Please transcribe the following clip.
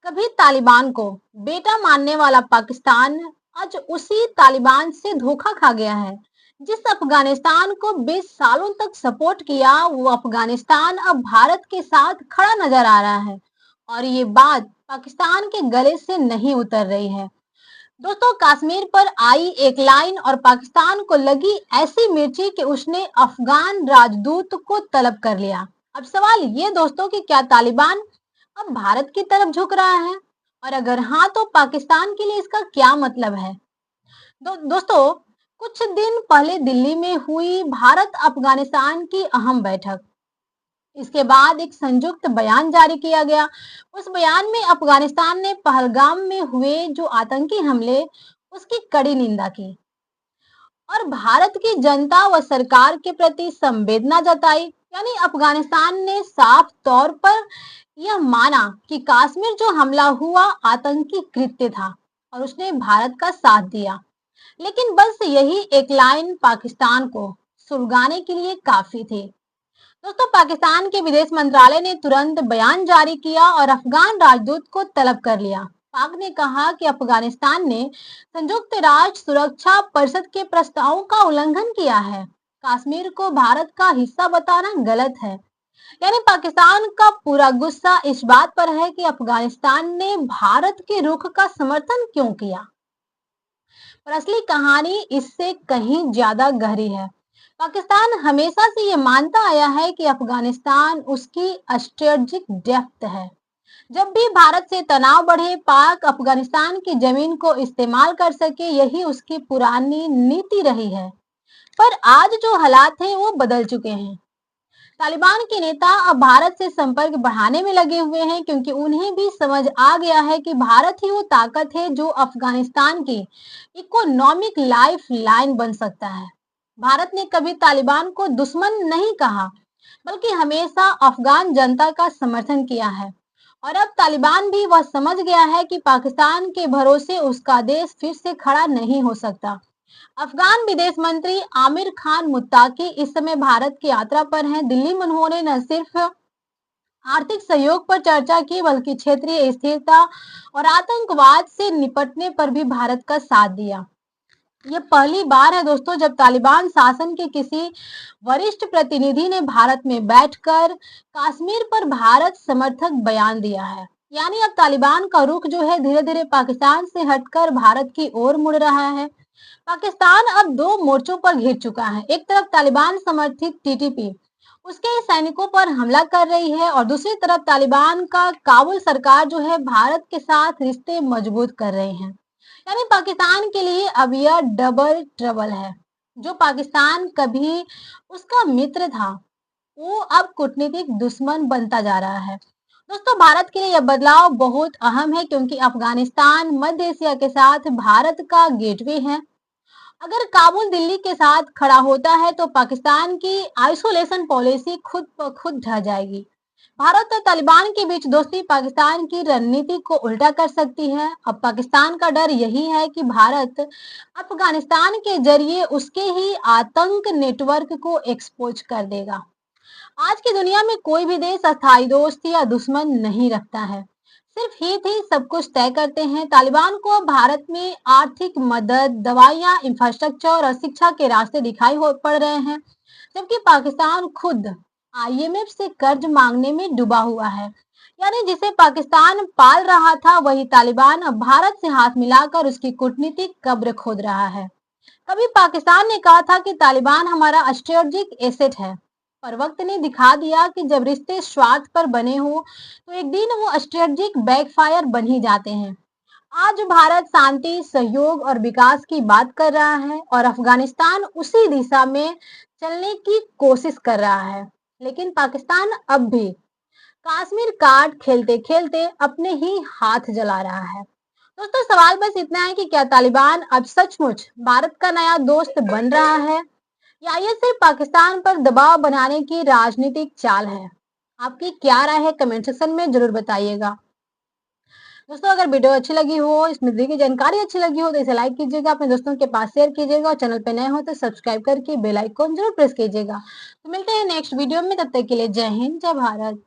कभी तालिबान को बेटा मानने वाला पाकिस्तान आज उसी तालिबान से धोखा खा गया है। जिस अफगानिस्तान को 20 सालों तक सपोर्ट किया, वो अफगानिस्तान अब भारत के साथ खड़ा नजर आ रहा है और ये बात पाकिस्तान के गले से नहीं उतर रही है। दोस्तों, कश्मीर पर आई एक लाइन और पाकिस्तान को लगी ऐसी मिर्ची कि उसने अफगान राजदूत को तलब कर लिया। अब सवाल ये दोस्तों कि क्या तालिबान अब भारत की तरफ झुक रहा है, और अगर हाँ तो पाकिस्तान के लिए इसका क्या मतलब है। दोस्तों, कुछ दिन पहले दिल्ली में हुई भारत अफगानिस्तान की अहम बैठक, इसके बाद एक संयुक्त बयान जारी किया गया। उस बयान में अफगानिस्तान ने पहलगाम में हुए जो आतंकी हमले, उसकी कड़ी निंदा की और भारत की जनता व सरकार के प्रति संवेदना जताई। यानी अफगानिस्तान ने साफ तौर पर यह माना कि कश्मीर जो हमला हुआ आतंकी कृत्य था और उसने भारत का साथ दिया। लेकिन बस यही एक लाइन पाकिस्तान को सुलगाने के लिए काफी थी। दोस्तों, पाकिस्तान के विदेश मंत्रालय ने तुरंत बयान जारी किया और अफगान राजदूत को तलब कर लिया। पाक ने कहा कि अफगानिस्तान ने संयुक्त राष्ट्र सुरक्षा परिषद के प्रस्तावों का उल्लंघन किया है। कश्मीर को भारत का हिस्सा बताना गलत है। यानी पाकिस्तान का पूरा गुस्सा इस बात पर है कि अफगानिस्तान ने भारत के रुख का समर्थन क्यों किया। पर असली कहानी इससे कहीं ज्यादा गहरी है। पाकिस्तान हमेशा से ये मानता आया है कि अफगानिस्तान उसकी स्ट्रेटेजिक डेप्थ है। जब भी भारत से तनाव बढ़े, पाक अफगानिस्तान की जमीन को इस्तेमाल कर सके, यही उसकी पुरानी नीति रही है। पर आज जो हालात हैं वो बदल चुके हैं। तालिबान के नेता अब भारत से संपर्क बढ़ाने में लगे हुए हैं, क्योंकि उन्हें भी समझ आ गया है कि भारत ही वो ताकत है जो अफगानिस्तान की इकोनॉमिक लाइफ लाइन बन सकता है। भारत ने कभी तालिबान को दुश्मन नहीं कहा, बल्कि हमेशा अफगान जनता का समर्थन किया है। और अब तालिबान भी वह समझ गया है कि पाकिस्तान के भरोसे उसका देश फिर से खड़ा नहीं हो सकता। अफगान विदेश मंत्री आमिर खान मुत्ताकी इस समय भारत की यात्रा पर हैं। दिल्ली में उन्होंने न सिर्फ आर्थिक सहयोग पर चर्चा की, बल्कि क्षेत्रीय स्थिरता और आतंकवाद से निपटने पर भी भारत का साथ दिया। ये पहली बार है दोस्तों जब तालिबान शासन के किसी वरिष्ठ प्रतिनिधि ने भारत में बैठकर कश्मीर पर भारत समर्थक बयान दिया है। यानी अब तालिबान का रुख जो है धीरे धीरे पाकिस्तान से हटकर भारत की ओर मुड़ रहा है। पाकिस्तान अब दो मोर्चों पर घिर चुका है। एक तरफ तालिबान समर्थित टीटीपी उसके सैनिकों पर हमला कर रही है और दूसरी तरफ तालिबान का काबुल सरकार जो है भारत के साथ रिश्ते मजबूत कर रहे हैं। यानी पाकिस्तान के लिए अब यह डबल ट्रबल है। जो पाकिस्तान कभी उसका मित्र था, वो अब कूटनीतिक दुश्मन बनता जा रहा है। दोस्तों, भारत के लिए यह बदलाव बहुत अहम है, क्योंकि अफगानिस्तान मध्य एशिया के साथ भारत का गेटवे है। अगर काबुल दिल्ली के साथ खड़ा होता है तो पाकिस्तान की आइसोलेशन पॉलिसी खुद ब खुद ढह जाएगी। भारत और तालिबान के बीच दोस्ती पाकिस्तान की रणनीति को उल्टा कर सकती है। अब पाकिस्तान का डर यही है कि भारत अफगानिस्तान के जरिए उसके ही आतंक नेटवर्क को एक्सपोज कर देगा। आज की दुनिया में कोई भी देश अस्थायी दोस्त या दुश्मन नहीं रखता है, सिर्फ हित ही सब कुछ तय करते हैं। तालिबान को भारत में आर्थिक मदद, दवाइयां, इंफ्रास्ट्रक्चर और शिक्षा के रास्ते दिखाई पड़ रहे हैं, जबकि पाकिस्तान खुद आईएमएफ से कर्ज मांगने में डूबा हुआ है। यानी जिसे पाकिस्तान पाल रहा था, वही तालिबान अब भारत से हाथ मिलाकर उसकी कूटनीतिक कब्र खोद रहा है। कभी पाकिस्तान ने कहा था कि तालिबान हमारा स्ट्रेटेजिक एसेट है, पर वक्त ने दिखा दिया कि जब रिश्ते स्वार्थ पर बने हो तो एक दिन वो स्ट्रेटेजिक बैकफायर बन ही जाते हैं। आज भारत शांति, सहयोग और विकास की बात कर रहा है और अफगानिस्तान उसी दिशा में चलने की कोशिश कर रहा है। लेकिन पाकिस्तान अब भी कश्मीर कार्ड खेलते खेलते अपने ही हाथ जला रहा है। दोस्तों, सवाल बस इतना है कि क्या तालिबान अब सचमुच भारत का नया दोस्त बन रहा है, या ये सिर्फ पाकिस्तान पर दबाव बनाने की राजनीतिक चाल है। आपकी क्या राय है, कमेंट सेक्शन में जरूर बताइएगा। दोस्तों, अगर वीडियो अच्छी लगी हो, इसमें दी गई जानकारी अच्छी लगी हो तो इसे लाइक कीजिएगा, अपने दोस्तों के पास शेयर कीजिएगा और चैनल पे नए हो तो सब्सक्राइब करके बेल आइकन जरूर प्रेस कीजिएगा। तो मिलते हैं नेक्स्ट वीडियो में, तब तक के लिए जय हिंद, जय भारत।